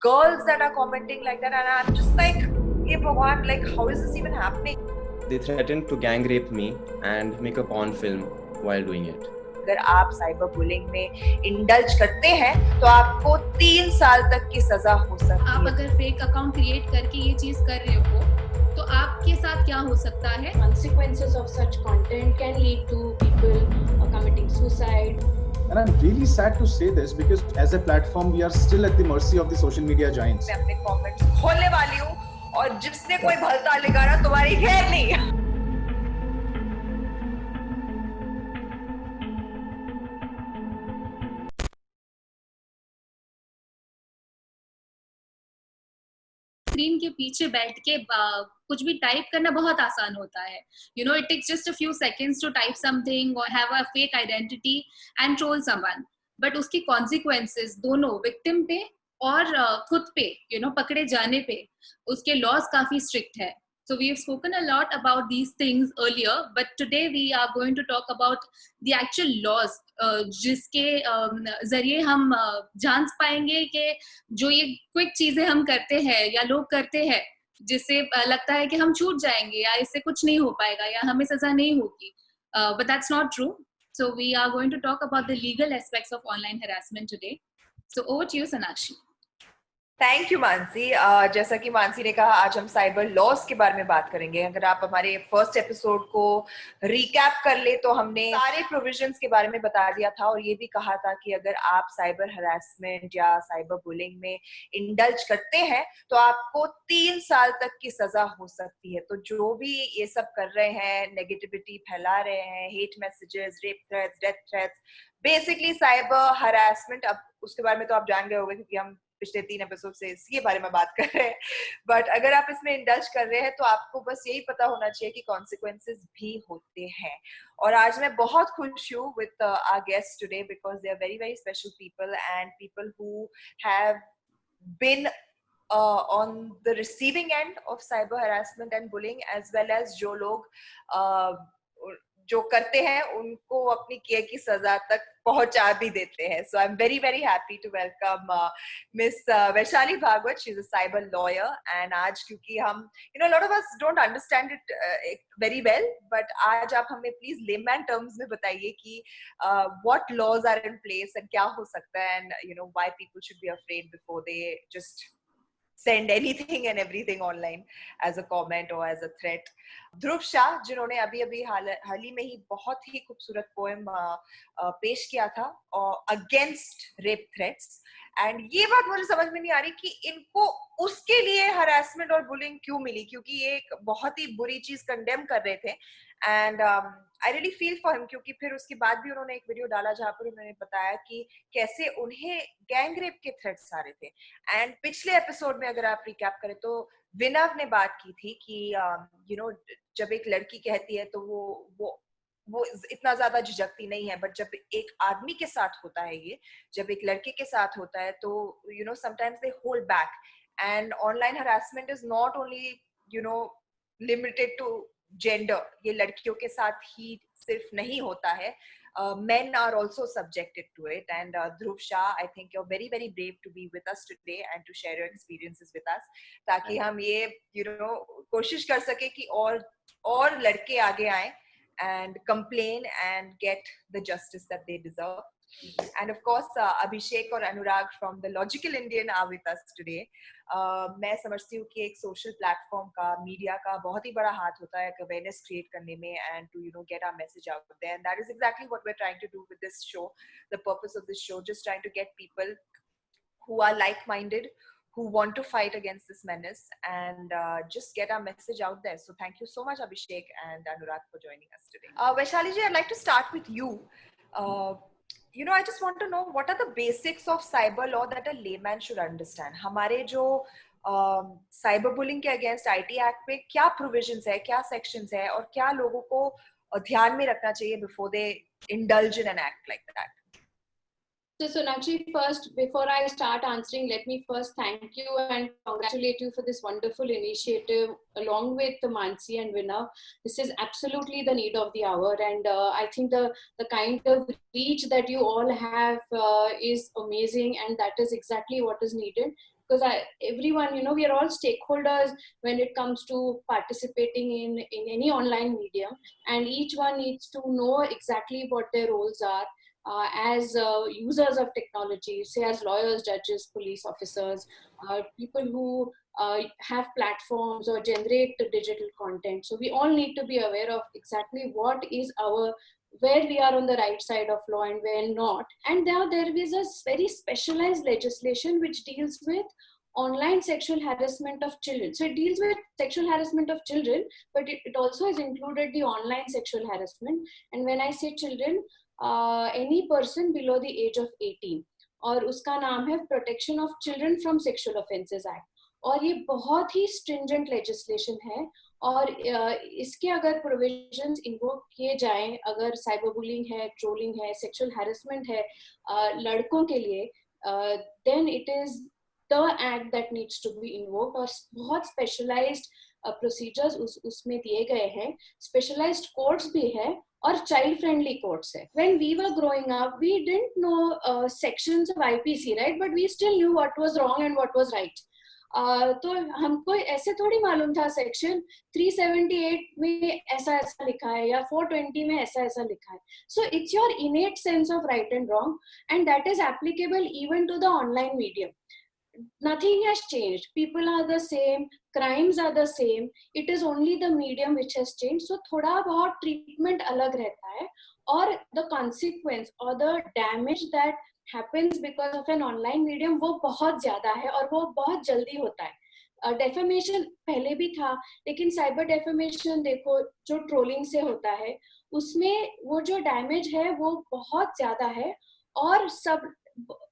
girls that are commenting like that, and I'm just like, hey Bhagwan, like how is this even happening? They threatened to gang rape me and make a porn film while doing it. अगर आप cyber bullying में indulge करते हैं तो आपको 3 साल तक की सजा हो सकती है। आप अगर फेक अकाउंट क्रिएट करके ये चीज कर रहे हो तो आपके साथ क्या हो सकता है? Consequences of such content can lead to people committing suicide. And I'm really sad to say this because as a platform we are still at the mercy of the social media giants. मैं अपने comments खोलने वाली हूँ और जिसने कोई भलता लगाना तुम्हारी खैर नहीं। स्क्रीन के पीछे बैठ के कुछ भी टाइप करना बहुत आसान होता है. You know, it takes just a few seconds to type something or have a fake identity and troll someone. But उसकी consequences दोनों victim पे और खुद पे, you know, पकड़े जाने पे उसके laws काफी strict है. So we have spoken a lot about these things earlier, but today we are going to talk about the actual laws जिसके जरिए हम जान पाएंगे कि जो ये क्विक चीजें हम करते हैं या लोग करते हैं जिससे लगता है कि हम छूट जाएंगे या इससे कुछ नहीं हो पाएगा या हमें सजा नहीं होगी, but that's not true. So we are going to talk about the legal aspects of online harassment today. So over to you, Sonakshi. Thank you Mansi. जैसा कि मानसी ने कहा, आज हम साइबर लॉस के बारे में बात करेंगे। अगर आप हमारे फर्स्ट एपिसोड को रिकैप कर ले तो हमने सारे प्रोविजंस के बारे में बता दिया था और ये भी कहा था कि अगर आप साइबर हरासमेंट या साइबर बुलिंग में इंडल्ज करते हैं तो आपको 3 साल तक की सजा हो सकती है। तो जो भी ये सब कर रहे हैं, नेगेटिविटी फैला रहे हैं, hate messages, rape threats, death threats, basically cyber harassment, अब उसके बारे में तो आप जान गए होंगे क्योंकि हम पिछले 3 एपिसोड से इसके बारे में बात कर रहे हैं। बट अगर आप इसमें इंडल्ज कर रहे हैं तो आपको बस यही पता होना चाहिए कि कॉन्सिक्वेंसेस भी होते हैं। और आज मैं बहुत खुश हूँ with our guest today because they are very very special people and people who have been on the receiving end of cyber harassment and bullying, as well as जो लोग जो करते हैं उनको अपनी किए की सजा तक पहुंचा भी देते हैं. So I'm very very happy to welcome Miss Vaishali Bhagwat. She's a cyber lawyer and आज क्योंकि हम a lot of us don't understand it very well, but आज आप हमें please layman terms में बताइए कि what laws are in place and क्या हो सकता है and why people should be afraid before they just send anything and everything online as a comment or as a threat. ध्रुव शाह, जिन्होंने अभी हाल ही में ही बहुत ही खूबसूरत पोएम पेश किया था अगेंस्ट रेप थ्रेट्स, एंड ये बात मुझे समझ में नहीं आ रही कि इनको उसके लिए हरासमेंट और बुलिंग क्यों मिली, क्योंकि ये एक बहुत ही बुरी चीज कंडेम कर रहे थे. And I really feel for him, क्योंकि फिर उसके बाद भी उन्होंने एक वीडियो डाला जहाँ पर उन्होंने बताया कि कैसे उन्हें गैंग रेप के थ्रेट्स आ रहे थे. एंड पिछले एपिसोड में अगर आप रिकैप करें तो विनव ने बात की थी कि जब एक लड़की कहती है तो वो इतना ज्यादा झिझकती नहीं है, बट जब एक आदमी के साथ होता है, ये जब एक लड़के के साथ होता है तो sometimes they hold back. And online harassment is not only limited to gender, ये लड़कियों के साथ ही सिर्फ नहीं होता है. Men are also subjected to it, and Dhruv Shah, I think you're very very brave to be with us today and to share your experiences with us, ताकि हम ये कोशिश कर सके कि और लड़के आगे आए and complain and get the justice that they deserve. And of course Abhishek और Anurag from the Logical Indian are with us today. मैं समझती हूँ कि एक सोशल प्लेटफॉर्म का, मीडिया का बहुत ही बड़ा हाथ होता है अवेयरनेस क्रिएट करने में and to get our message out there, and that is exactly what we're trying to do with this show. The purpose of this show, just trying to get people who are like-minded, who want to fight against this menace and just get our message out there. So thank you so much Abhishek and Anurag for joining us today. Vaishali ji, I'd like to start with you. I just want to know what are the basics of cyber law that a layman should understand. हमारे जो cyber bullying के against IT act में क्या provisions है, क्या sections है और क्या लोगों को ध्यान में रखना चाहिए before they indulge in an act like that? So Sonakshi, first, before I start answering, let me first thank you and congratulate you for this wonderful initiative along with Mansi and Vinay. This is absolutely the need of the hour, and I think the kind of reach that you all have is amazing, and that is exactly what is needed, because everyone, you know, we are all stakeholders when it comes to participating in any online medium, and each one needs to know exactly what their roles are as users of technology, say as lawyers, judges, police officers, people who have platforms or generate digital content. So we all need to be aware of exactly what is where we are on the right side of law and where not. And now there is a very specialized legislation which deals with online sexual harassment of children. So it deals with sexual harassment of children, but it also has included the online sexual harassment. And when I say children, any person below the age of 18, और उसका नाम है protection of children from sexual offences act, और ये बहुत ही stringent legislation है, और इसके अगर प्रोविजंस इन्वोक किए जाएं, अगर साइबर बुलिंग है, ट्रोलिंग है, सेक्सुअल हैरेसमेंट है लड़कों के लिए, then it is the act that needs to be invoked, और बहुत स्पेशलाइज्ड प्रोसीजर्स उसमें दिए गए हैं, स्पेशलाइज्ड कोर्ट्स भी है और चाइल्ड फ्रेंडली कोर्ट्स है. When we were growing up, we didn't know sections of IPC, right? But we still knew what was wrong and what was right. तो हमको ऐसे थोड़ी मालूम था सेक्शन 378 में ऐसा ऐसा लिखा है या 420 में ऐसा ऐसा लिखा है. So it's your innate sense of right and wrong, and that is applicable even to the online medium. Nothing has changed. People are the same, crimes are the same. It is only the medium which has changed. So थोड़ा बहुत treatment अलग रहता है, और the consequence or the damage that happens because of an online medium वो बहुत ज़्यादा है और वो बहुत जल्दी होता है. Defamation पहले भी था, लेकिन cyber defamation देखो जो trolling से होता है, उसमें वो जो damage है वो बहुत ज़्यादा है, और सब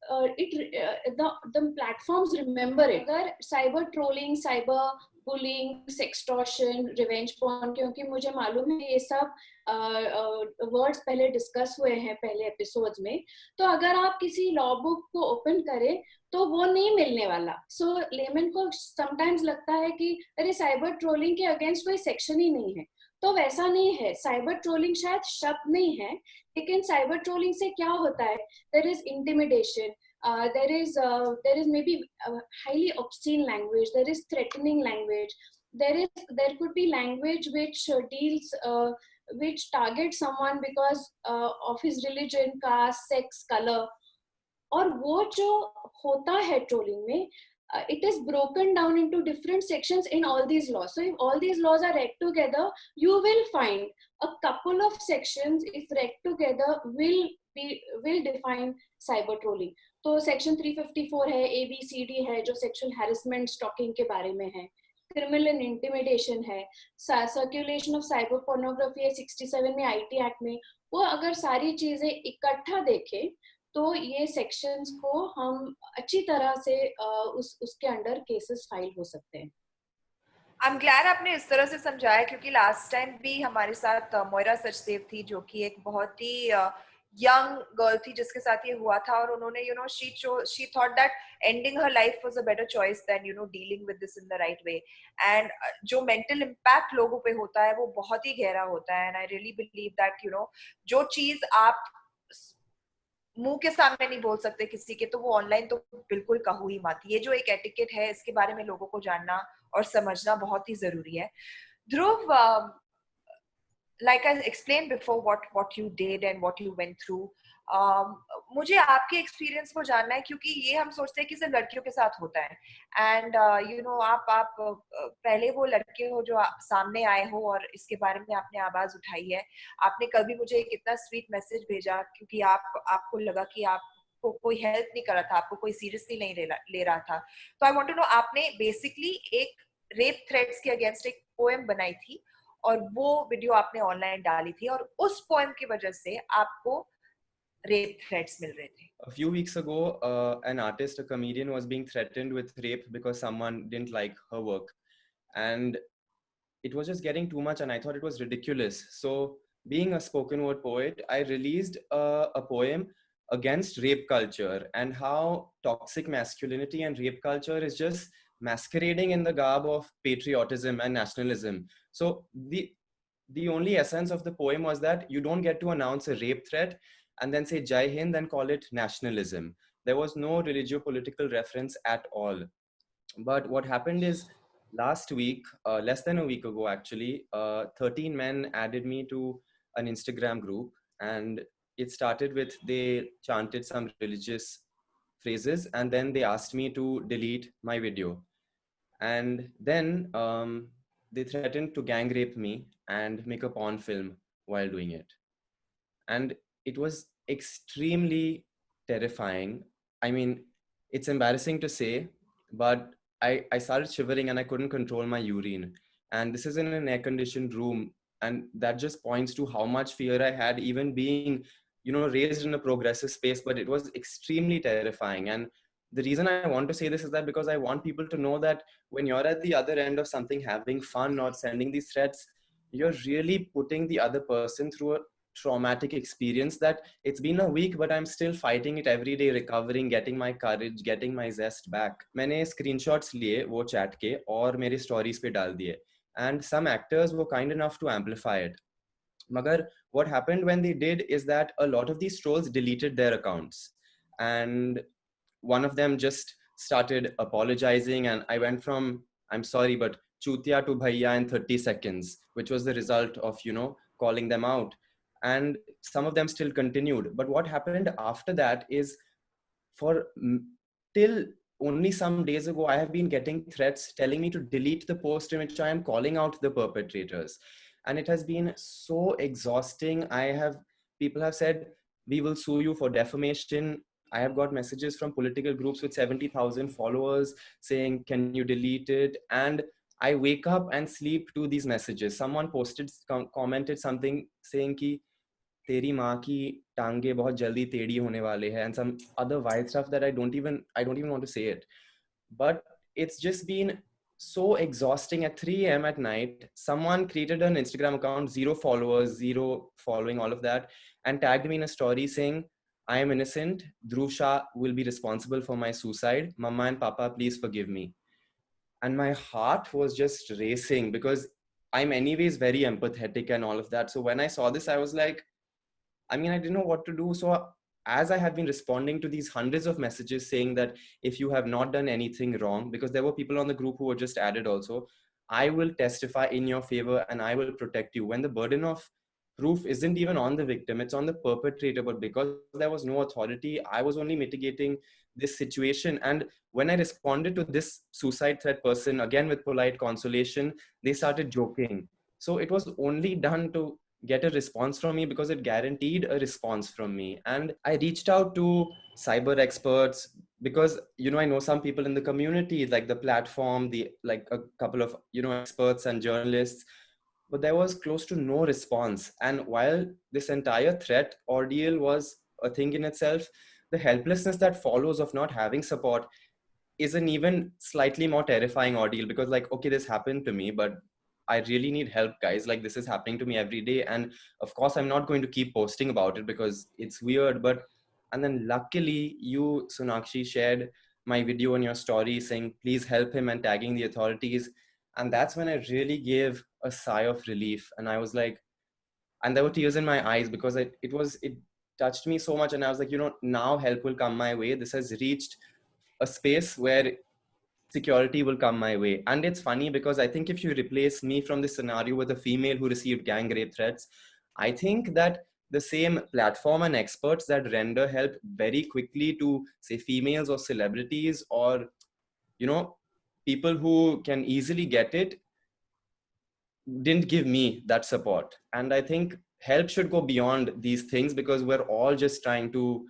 the platforms remember it. अगर cyber trolling, cyber bullying, sextortion, revenge porn, क्योंकि मुझे मालूम है ये सब वर्ड्स पहले डिस्कस हुए हैं पहले एपिसोड्स में, तो अगर आप किसी लॉ बुक को ओपन करें तो वो नहीं मिलने वाला. सो लेमन को समटाइम्स लगता है कि अरे साइबर ट्रोलिंग के अगेंस्ट कोई सेक्शन ही नहीं है, तो वैसा नहीं है. साइबर ट्रोलिंग शायद शब्द नहीं है, लेकिन साइबर ट्रोलिंग से क्या होता है, there is intimidation, there is maybe highly obscene language, there is threatening language, there could be language which which targets someone because of his religion, caste, sex, color. और वो जो होता है ट्रोलिंग में, it is broken down into different sections in all these laws. So if all these laws are read together, you will find a couple of sections, if read together, will define cyber trolling. तो section 354 है, ABCD है, जो sexual harassment stocking के बारे में है. Criminal and intimidation है, circulation of cyber pornography है 67 में, IT एक्ट में. वो अगर सारी चीजें इकट्ठा देखें तो ये सेक्शंस को हम अच्छी तरह से उसके अंडर केसेस फाइल हो सकते हैं. आई एम ग्लैड आपने इस तरह से समझाया, क्योंकि लास्ट टाइम भी हमारे साथ मोयरा सचदेव थी, जो कि एक बहुत ही यंग गर्ल थी जिसके साथ ये हुआ था, और उन्होंने she thought that ending her life was a better choice than dealing with this in the right way. And जो mental impact लोगों पे होता है वो बहुत ही गहरा होता है. And I really believe that जो चीज आप मुंह के सामने नहीं बोल सकते किसी के, तो वो ऑनलाइन तो बिल्कुल कहो ही मत. ये जो एक एटिकेट है, इसके बारे में लोगों को जानना और समझना बहुत ही जरूरी है. ध्रुव, like I explained before what you did and what you went through, मुझे आपके एक्सपीरियंस को जानना है, क्योंकि ये हम सोचते हैं कि सिर्फ लड़कियों के साथ होता है. एंड आप पहले वो लड़के हो जो सामने आए हो और इसके बारे में आपने आवाज उठाई है. आपने कल भी मुझे एक इतना स्वीट मैसेज भेजा, क्योंकि आपको लगा कि आपको कोई हेल्प नहीं कर रहा था, आपको कोई सीरियसली नहीं ले रहा था. तो आई वांट टू नो, आपने बेसिकली एक रेप थ्रेट्स के अगेंस्ट एक पोएम बनाई थी, और वो वीडियो आपने ऑनलाइन डाली थी, और उस पोएम की वजह से आपको rape threats मिल रहे थे. A few weeks ago, an artist, a comedian, was being threatened with rape because someone didn't like her work, and it was just getting too much, and I thought it was ridiculous. So, being a spoken word poet, I released a poem against rape culture and how toxic masculinity and rape culture is just masquerading in the garb of patriotism and nationalism. So, the only essence of the poem was that you don't get to announce a rape threat and then say Jai Hind and call it nationalism. There was no religio-political reference at all. But what happened is last week, less than a week ago actually, 13 men added me to an Instagram group, and it started with they chanted some religious phrases, and then they asked me to delete my video. And then they threatened to gang rape me and make a porn film while doing it. And it was extremely terrifying. I mean, it's embarrassing to say, but I started shivering and I couldn't control my urine. And this is in an air conditioned room. And that just points to how much fear I had, even being, raised in a progressive space. But it was extremely terrifying. And the reason I want to say this is that because I want people to know that when you're at the other end of something, having fun or sending these threats, you're really putting the other person through a traumatic experience that it's been a week but I'm still fighting it every day, recovering, getting my courage, getting my zest back. मैंने screenshots लिए वो chat के और मेरे stories पे डाल दिए, and some actors were kind enough to amplify it. मगर what happened when they did is that a lot of these trolls deleted their accounts, and one of them just started apologizing, and I went from I'm sorry but chutia to bhaiya in 30 seconds, which was the result of calling them out. And some of them still continued, but what happened after that is for till only some days ago I have been getting threats telling me to delete the post in which I am calling out the perpetrators. And it has been so exhausting. People have said we will sue you for defamation. I have got messages from political groups with 70,000 followers saying, can you delete it? And I wake up and sleep to these messages. Someone commented something saying ki तेरी माँ की टांगे बहुत जल्दी टेढ़ी होने वाले हैं, and some other wild stuff that I don't even want to say it. But it's just been so exhausting. At 3 a.m. at night, someone created an Instagram account, 0 followers, 0 following, all of that, and tagged me in a story saying, I am innocent. Dhruv Shah will be responsible for my suicide. Mama and Papa, please forgive me. And my heart was just racing because I'm anyways very empathetic and all of that. So when I saw this, I was like, I didn't know what to do. So as I have been responding to these hundreds of messages saying that if you have not done anything wrong, because there were people on the group who were just added also, I will testify in your favor and I will protect you. When the burden of proof isn't even on the victim, it's on the perpetrator. But because there was no authority, I was only mitigating this situation. And when I responded to this suicide threat person, again with polite consolation, they started joking. So it was only done to get a response from me because it guaranteed a response from me. And I reached out to cyber experts because I know some people in the community, like the platform, like a couple of experts and journalists, but there was close to no response. And while this entire threat ordeal was a thing in itself, the helplessness that follows of not having support is an even slightly more terrifying ordeal, because like, okay, this happened to me, but I really need help, guys. Like, this is happening to me every day. And of course, I'm not going to keep posting about it because it's weird. And then luckily, you, Sonakshi, shared my video on your story saying, please help him, and tagging the authorities. And that's when I really gave a sigh of relief. And I was like, and there were tears in my eyes because it touched me so much. And I was like, now help will come my way. This has reached a space where security will come my way. And it's funny because I think if you replace me from this scenario with a female who received gang rape threats, I think that the same platform and experts that render help very quickly to, say, females or celebrities or, people who can easily get it, didn't give me that support. And I think help should go beyond these things because we're all just trying to,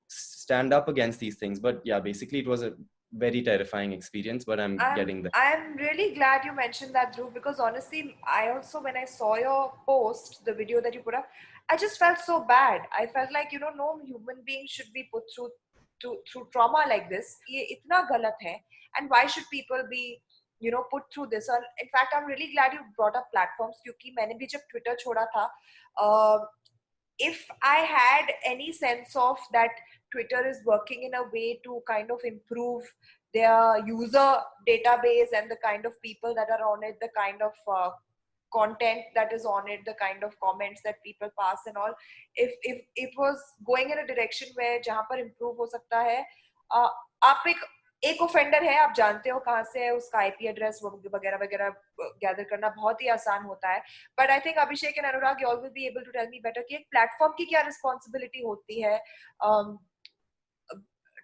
stand up against these things. But yeah, basically it was a very terrifying experience, but I'm getting there. I'm really glad you mentioned that, Dhruv, because honestly, I also, when I saw your post, the video that you put up, I just felt so bad. I felt like, no human being should be put through trauma like this. ये इतना गलत है, and why should people be, put through this? And in fact, I'm really glad you brought up platforms, क्योंकि मैंने भी जब Twitter छोड़ा था, if I had any sense of that Twitter is working in a way to kind of improve their user database and the kind of people that are on it, the kind of content that is on it, the kind of comments that people pass and all, if it was going in a direction where जहाँ पर improve हो सकता है, आप एक offender है, आप जानते हो कहाँ से है, उसका आईपी एड्रेस वगैरह वगैरह गैदर करना बहुत ही आसान होता है. But I think Abhishek and Anurag, you all will be able to tell me better कि एक प्लेटफॉर्म की क्या रिस्पॉन्सिबिलिटी होती है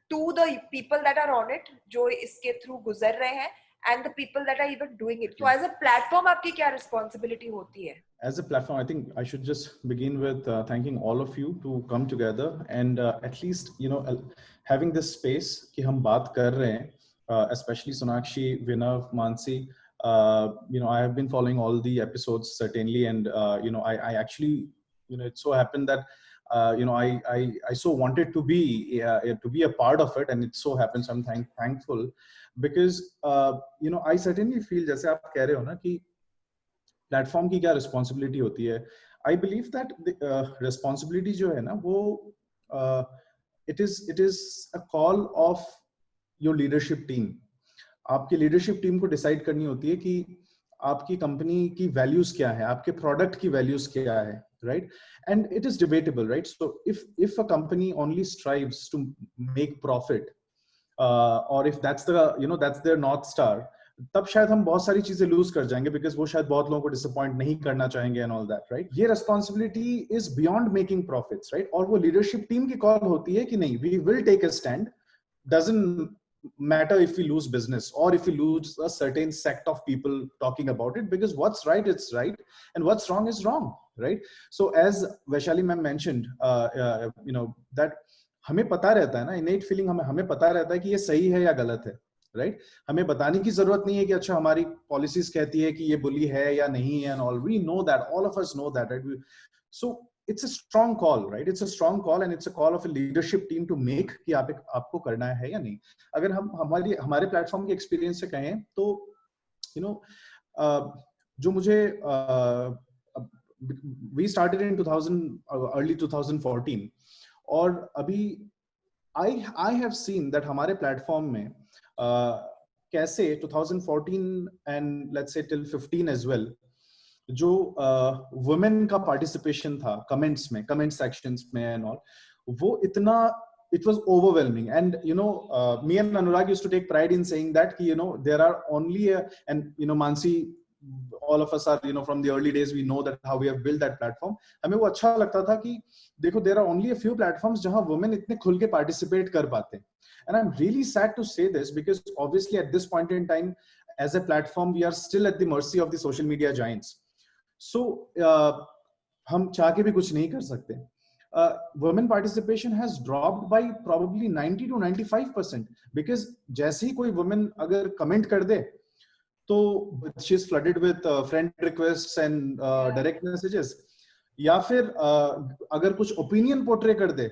to the people that are on it, जो इसके थ्रू गुजर रहे हैं, and the people that are even doing it. So as a platform, आपकी क्या responsibility होती है? As a platform, I think I should just begin with thanking all of you to come together and at least, you know, having this space कि हम बात कर रहे हैं, especially Sonakshi, Vinav, Mansi. You know, I have been following all the episodes certainly, and you know, I actually, you know, it so happened that you know, I so wanted to be a part of it, and it so happens I'm thankful because you know, I certainly feel जैसे आप कह रहे हो ना कि platform की क्या responsibility होती है. आई बिलीव दैट रिस्पॉन्सिबिलिटी जो है ना वो it is a call of your leadership team. आपकी लीडरशिप टीम को डिसाइड करनी होती है कि आपकी कंपनी की वैल्यूज क्या है, आपके प्रोडक्ट की वैल्यूज क्या है, right? And it is debatable, right? So if a company only strives to make profit और if that's the, you know, that's their north star, तब शायद हम बहुत सारी चीजें लूज कर जाएंगे बिकॉज वो शायद बहुत लोगों को डिसअपॉइंट नहीं करना चाहेंगे एंड ऑल दैट, राइट? ये responsibility is beyond making profits, right? और वो लीडरशिप टीम की कॉल होती है कि नहीं, we will take a stand, doesn't matter if we lose business or if we lose a certain sect of people talking about it, because what's right, it's right, and what's wrong is wrong, right? So as Vaishali ma'am mentioned, you know, that हमें पता रहता है ना, innate feeling हमें पता रहता है कि ये सही है या गलत है, राइट? हमें बताने की जरूरत नहीं है कि अच्छा हमारी पॉलिसीज कहती है कि ये बुली है या नहीं है, and all we know that, all of us know that, right? So it's a strong call, right? It's a strong call, and it's a call of a leadership team to make कि आपको करना है या नहीं. अगर हम हमारे platform के एक्सपीरियंस से कहें तो you know, जो मुझे we started in 2000 early 2014, और अभी I have seen that हमारे प्लेटफॉर्म में कैसे 2014 and let's say till 15 as well, जो वुमेन का पार्टिसिपेशन था कमेंट्स में, कमेंट सेक्शंस में एंड ऑल, वो इतना, it was overwhelming. And you know, me and Anurag used to take pride in saying that कि, you know, there are only and you know, Mansi, all of us are, you know, from the early days we know that how we have built that platform. हमें वो अच्छा लगता था कि देखो, there are only a few platforms जहाँ women इतने खुल के participate कर पाते हैं. And I'm really sad to say this because obviously at this point in time as a platform we are still at the mercy of the social media giants. So हम चाह के भी कुछ नहीं कर सकते. Women participation has dropped by probably 90 to 95% because जैसे ही कोई women अगर comment कर दे तो she is flooded with friend requests and direct messages, या फिर अगर कुछ opinion portray कर दे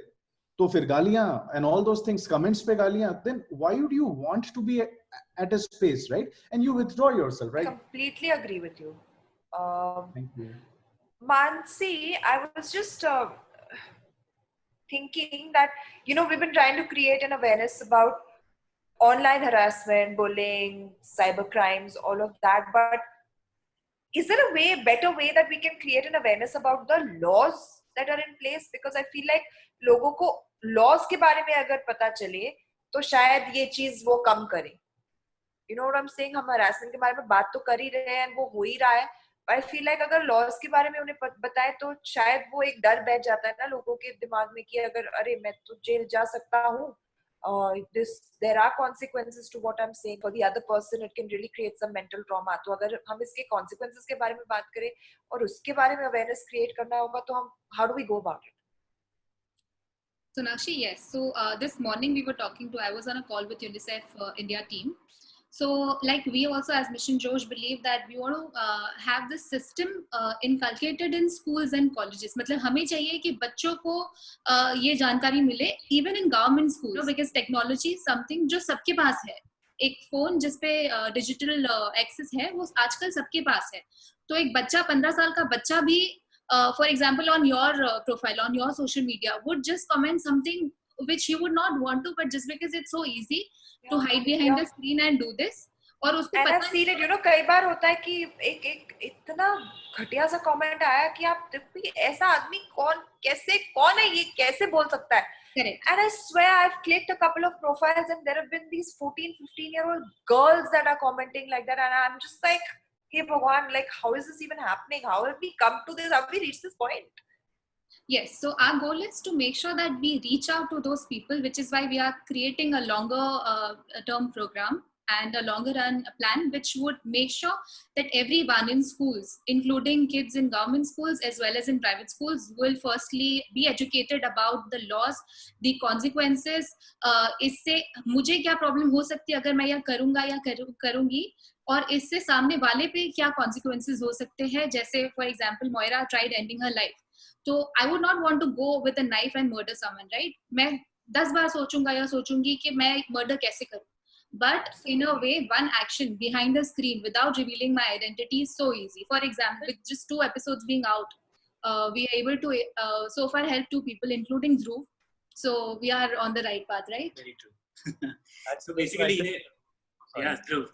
तो फिर गालियां and all those things, comments पे गालियां. Then why would you want to be at a space, right? And you withdraw yourself, right? Completely agree with you. Thank you. Mansi, I was just thinking that, you know, we've been trying to create an awareness about online harassment, bullying, cyber crimes, all of that. But is there a better way that we can create an awareness about the laws that are in place? Because I feel like लोगों को laws के बारे में अगर पता चले तो शायद ये चीज वो कम करे. You know what I'm saying? हम harassment के बारे में बात तो कर ही रहे हैं, वो हो ही रहा है. I feel like अगर laws के बारे में उन्हें बताए तो शायद वो एक डर बैठ जाता है ना लोगों के दिमाग में कि अगर अरे मैं तो जेल जा सकता हूँ, there are consequences to what I'm saying. For the other person it can really create some mental trauma. तो अगर हम इसके consequences के बारे में बात करें और उसके बारे में awareness create करना होगा तो हम, how do we go about it? Sonakshi, yes. So this morning we were talking to, I was on a call with UNICEF India team. So like we also as Mission Josh believe that we want to have this system inculcated in schools and colleges. मतलब हमें चाहिए कि बच्चों को ये जानकारी मिले even in government schools, because technology is something जो सबके पास है. एक फोन जिसपे डिजिटल एक्सेस है वो आजकल सबके पास है. तो एक बच्चा 15 साल का बच्चा भी for example on your profile, on your social media would just comment something which you would not want to, but just because it's so easy to hide behind the screen and do this, और उसको And पता I've seen it, you know, कई बार होता है कि एक इतना घटिया सा कमेंट आया कि आप देखो ऐसा आदमी कौन है ये, कैसे बोल सकता है. Correct. And I swear I've clicked a couple of profiles and there have been these 14-15-year-old girls that are commenting like that, and I'm just like, hey Bhagwan, like how is this even happening? How have we come to this? How have we reached this point? Yes, so our goal is to make sure that we reach out to those people, which is why we are creating a longer term program and a longer run plan, which would make sure that everyone in schools, including kids in government schools as well as in private schools, will firstly be educated about the laws, the consequences. इससे मुझे क्या problem हो सकती है अगर मैं यह करूंगा या करूंगी, और इससे सामने वाले पे क्या consequences हो सकते हैं. जैसे for example Moira tried ending her life. तो I would not want to go with a knife and murder someone, right? मैं 10 बार सोचूंगा या सोचूंगी कि मैं murder कैसे करूं. But in a way, one action behind the screen without revealing my identity is so easy. For example, with just 2 episodes being out, we are able to so far help 2 people, including Dhruv. So we are on the right path, right? Very true. So basically, yeah, Dhruv.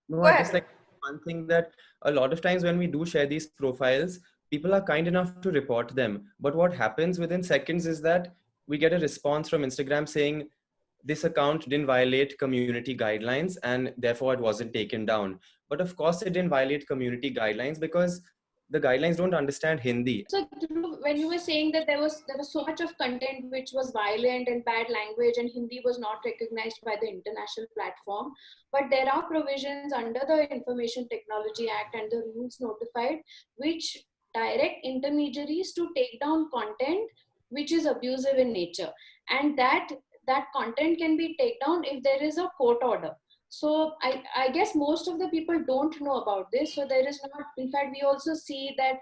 No, I just like one thing that a lot of times when we do share these profiles, people are kind enough to report them. But what happens within seconds is that we get a response from Instagram saying this account didn't violate community guidelines and therefore it wasn't taken down. But of course it didn't violate community guidelines because the guidelines don't understand Hindi. So when you were saying that there was so much of content which was violent and bad language and Hindi was not recognized by the international platform, but there are provisions under the Information Technology Act and the rules notified which direct intermediaries to take down content which is abusive in nature, and that content can be taken down if there is a court order. So I guess most of the people don't know about this. So there is not, in fact, we also see that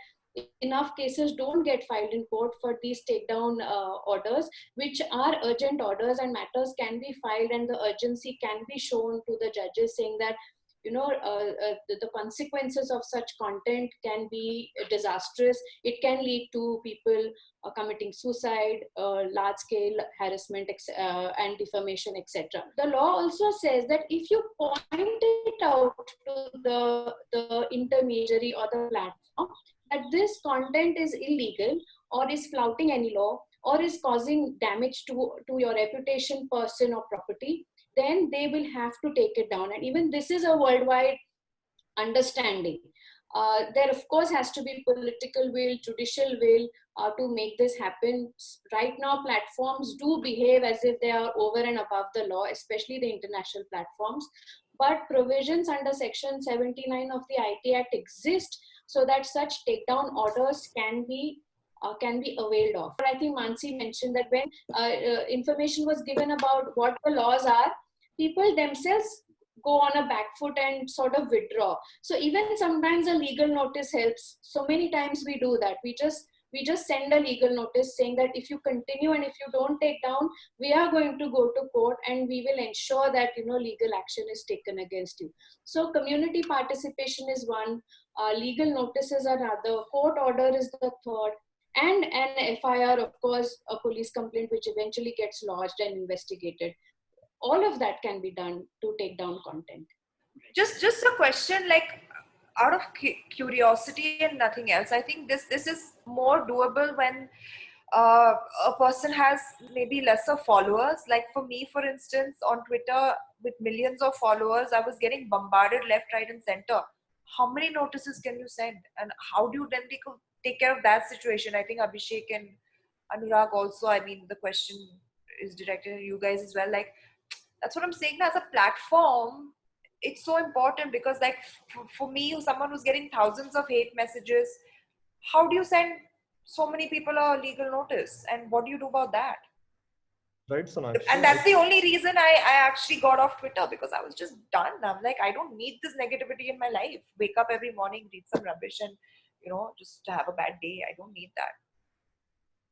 enough cases don't get filed in court for these takedown orders, which are urgent orders, and matters can be filed and the urgency can be shown to the judges, saying that, you know, the consequences of such content can be disastrous. It can lead to people committing suicide, large-scale harassment and defamation, etc. The law also says that if you point it out to the intermediary or the platform that this content is illegal or is flouting any law or is causing damage to your reputation, person, or property, then they will have to take it down. And even this is a worldwide understanding. There of course has to be political will, judicial will to make this happen. Right now platforms do behave as if they are over and above the law, especially the international platforms, but provisions under section 79 of the IT Act exist so that such takedown orders can be availed of. I think Mansi mentioned that when information was given about what the laws are, people themselves go on a back foot and sort of withdraw. So even sometimes a legal notice helps. So many times we do that. We just send a legal notice saying that if you continue and if you don't take down, we are going to go to court and we will ensure that, you know, legal action is taken against you. So community participation is one, legal notices are another, court order is the third, and an FIR, of course, a police complaint which eventually gets lodged and investigated. All of that can be done to take down content. Just a question, like out of curiosity and nothing else. I think this is more doable when a person has maybe lesser followers. Like for me, for instance, on Twitter with millions of followers, I was getting bombarded left, right, and center. How many notices can you send, and how do you then take care of that situation? I think Abhishek and Anurag also. I mean, the question is directed at you guys as well. Like, that's what I'm saying. As a platform, it's so important because, like, for me, someone who's getting thousands of hate messages, how do you send so many people a legal notice, and what do you do about that? Right, Sonakshi. And that's the only reason I actually got off Twitter, because I was just done. I'm like, I don't need this negativity in my life. Wake up every morning, read some rubbish, and, you know, just have a bad day. I don't need that.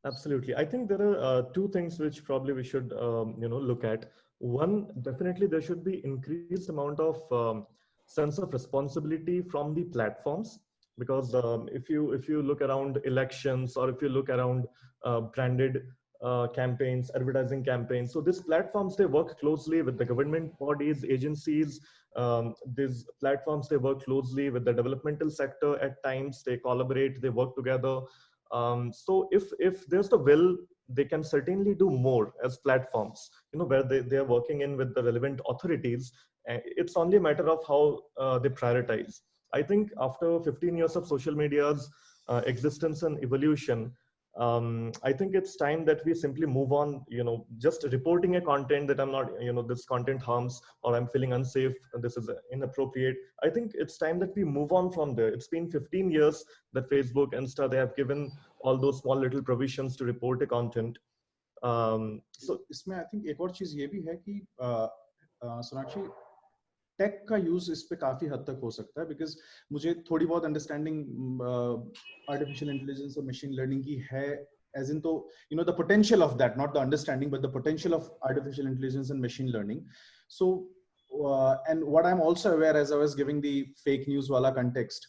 Absolutely. I think there are 2 things which probably we should, look at. One, definitely there should be increased amount of sense of responsibility from the platforms, because if you look around elections, or if you look around branded campaigns, advertising campaigns. So these platforms, they work closely with the government bodies, agencies. These platforms, they work closely with the developmental sector at times. They collaborate, they work together. So if there's the will, they can certainly do more as platforms, where they are working in with the relevant authorities. It's only a matter of how they prioritize. I think after 15 years of social media's existence and evolution, I think it's time that we simply move on, just reporting a content that I'm not, this content harms, or I'm feeling unsafe, this is inappropriate. I think it's time that we move on from there. It's been 15 years that Facebook, Insta, they have given all those small little provisions to report a content. So इसमें I think एक और चीज ये भी है कि Sonakshi take का use इस पे काफी हद तक हो सकता है, बिकॉज मुझे थोड़ी बहुत अंडरस्टैंडिंग आर्टिफिशियल इंटेलिजेंस और मशीन लर्निंग की है, as in तो the potential of that, not the understanding but the potential of artificial intelligence and machine learning. So and what I'm also aware, as I was giving the fake news वाला context,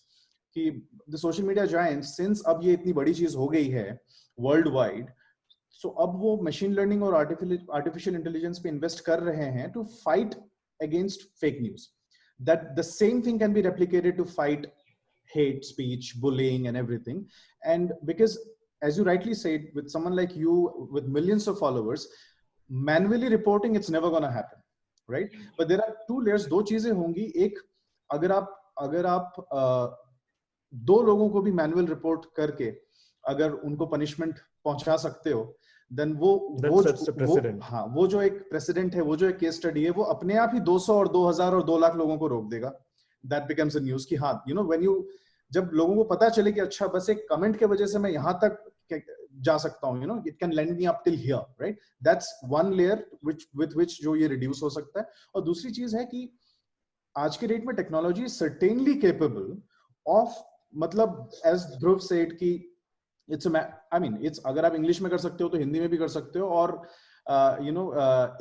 कि the social media giants, since अब ये इतनी बड़ी चीज हो गई है worldwide, so अब वो machine learning और artificial intelligence पे invest कर रहे हैं to fight against fake news. That the same thing can be replicated to fight hate speech, bullying and everything. And because, as you rightly said, with someone like you with millions of followers, manually reporting, it's never going to happen, right? But there are two layers. दो चीजें होंगी. एक, अगर आप दो लोगों को भी manual report करके अगर उनको punishment पहुंचा सकते हो, then वो जो एक प्रेसिडेंट है, वो जो एक केस स्टडी है, वो अपने आप ही 200 और 2000 और 2 लाख लोगों को रोक देगा. That becomes a news कि हाँ, when you, जब लोगों को पता चले कि अच्छा बस एक कमेंट के वजह से मैं यहाँ तक जा सकता हूँ, it can land me up till here, right? That's one layer with which जो ये reduce हो सकता है. और दूसरी चीज है कि आज के डेट में technology is certainly capable of, मतलब as Dhruv said कि it's अगर आप इंग्लिश में कर सकते हो तो हिंदी में भी कर सकते हो, और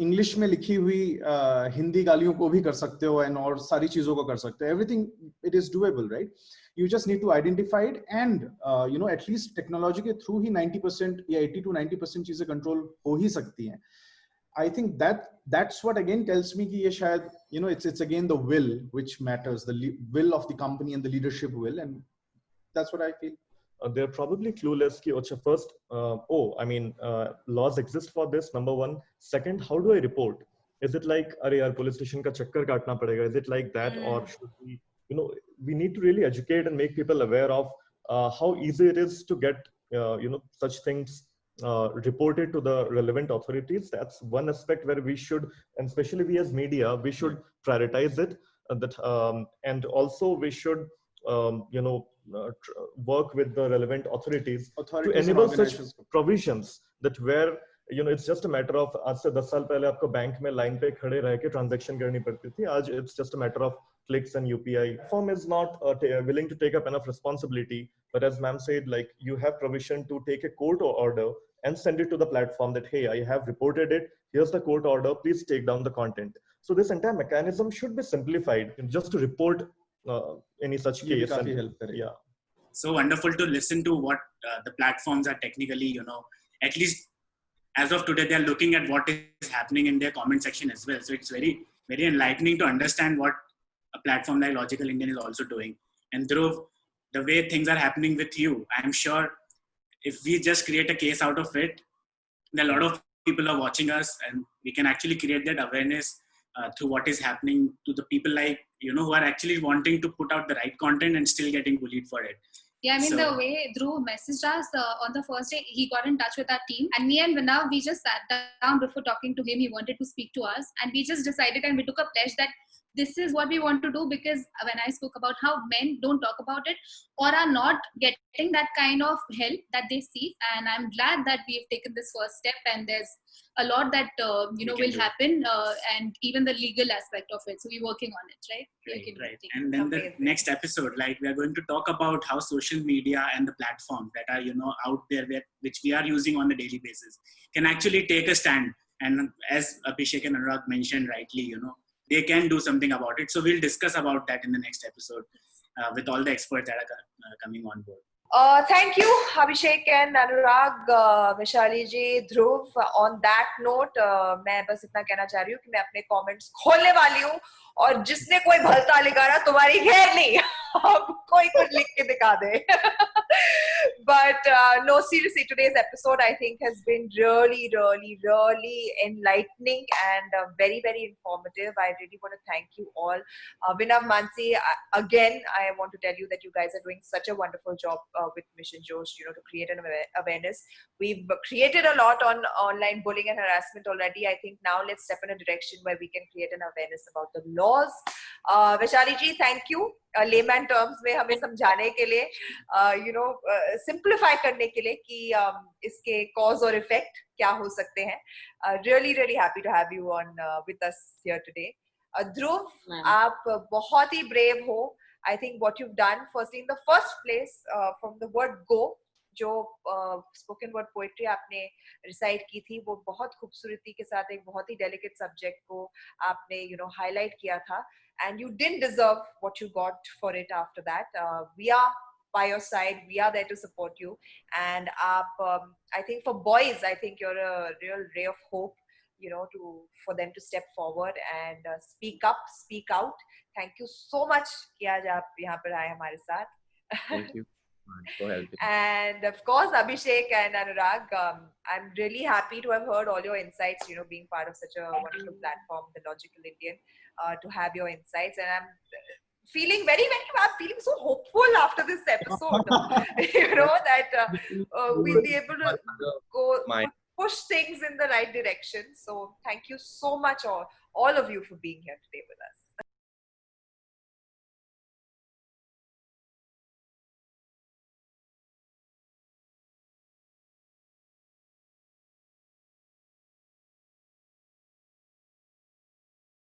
इंग्लिश में लिखी हुई हिंदी गालियों को भी कर सकते हो, और सारी चीजों को कर सकते हो. Everything it is doable, right? You just need to identify it, and at least technology के थ्रू ही 90% या 80 to 90% चीजें कंट्रोल हो ही सकती हैं. I think that's what again tells me कि ये शायद it's again the will which matters, the will of the company and the leadership will, and that's what I feel. They're probably clueless ki, first, laws exist for this, number one. Second, how do I report? Is it like, arey yaar, police station ka chakkar kaatna padega? Is it like that? Or should we, we need to really educate and make people aware of how easy it is to get, such things reported to the relevant authorities. That's one aspect where we should, and especially we as media, we should prioritize it. And also we should, work with the relevant authorities to enable such provisions that where it's just a matter of, आज से 10 साल पहले आपको bank में line पे खड़े रह के ट्रांजैक्शन करनी पड़ती थी, आज it's just a matter of clicks and UPI. Platform is not willing to take up enough responsibility, but as ma'am said, like, you have provision to take a court order and send it to the platform that, hey, I have reported it, here's the court order, please take down the content. So this entire mechanism should be simplified just to report any such case. Yeah. So wonderful to listen to what the platforms are technically, at least as of today, they are looking at what is happening in their comment section as well. So it's very, very enlightening to understand what a platform like Logical Indian is also doing. And Dhruv, the way things are happening with you, I'm sure if we just create a case out of it, there are a lot of people are watching us, and we can actually create that awareness through what is happening to the people like, who are actually wanting to put out the right content and still getting bullied for it. Yeah, the way Dhruv messaged us on the first day, he got in touch with our team, and me and Vinay, we just sat down before talking to him. He wanted to speak to us, and we just decided, and we took a pledge that this is what we want to do, because when I spoke about how men don't talk about it or are not getting that kind of help that they seek, and I'm glad that we've taken this first step, and there's a lot that will happen, and even the legal aspect of it. So we're working on it, right? Right. And then the next episode, like, we are going to talk about how social media and the platforms that are out there, which we are using on a daily basis, can actually take a stand. And as Abhishek and Anurag mentioned rightly, they can do something about it. So we'll discuss about that in the next episode with all the experts that are coming on board. Thank you, Abhishek and Anurag, Vishali ji, Dhruv. On that note, मैं बस इतना कहना चाह रही हूँ कि मैं अपने comments खोलने वाली हूँ और जिसने कोई भलता लिखा ना तुम्हारी खैर नहीं अब कोई कुछ लिख के दिखा दे. But no, seriously, today's episode I think has been really enlightening and very informative. I really want to thank you all. Vinav, Mansi, again, I want to tell you that you guys are doing such a wonderful job with Mission Josh, to create an awareness. We've created a lot on online bullying and harassment already. I think now let's step in a direction where we can create an awareness about the laws. Vaishali ji, thank you. Layman terms में हमें समझाने के लिए, simplify करने के लिए कि इसके cause और effect क्या हो सकते हैं. Really happy to have you on with us here today. Dhruv, आप बहुत ही brave हो. I think what you've done, firstly, in the first place, from the word go, जो spoken word poetry आपने recite की थी, वो बहुत खूबसूरती के साथ एक बहुत ही delicate subject को आपने highlight किया था, and you didn't deserve what you got for it after that. We are by your side. We are there to support you, and I think for boys, I think you're a real ray of hope. For them to step forward and speak up, speak out. Thank you so much कि आज आप यहाँ पर आए हमारे साथ. Thank you for helping. And of course, Abhishek and Anurag, I'm really happy to have heard all your insights, being part of such a wonderful platform, The Logical Indian, to have your insights. And I'm feeling I'm feeling so hopeful after this episode, that we'll be able to go push things in the right direction. So thank you so much all of you for being here today with us.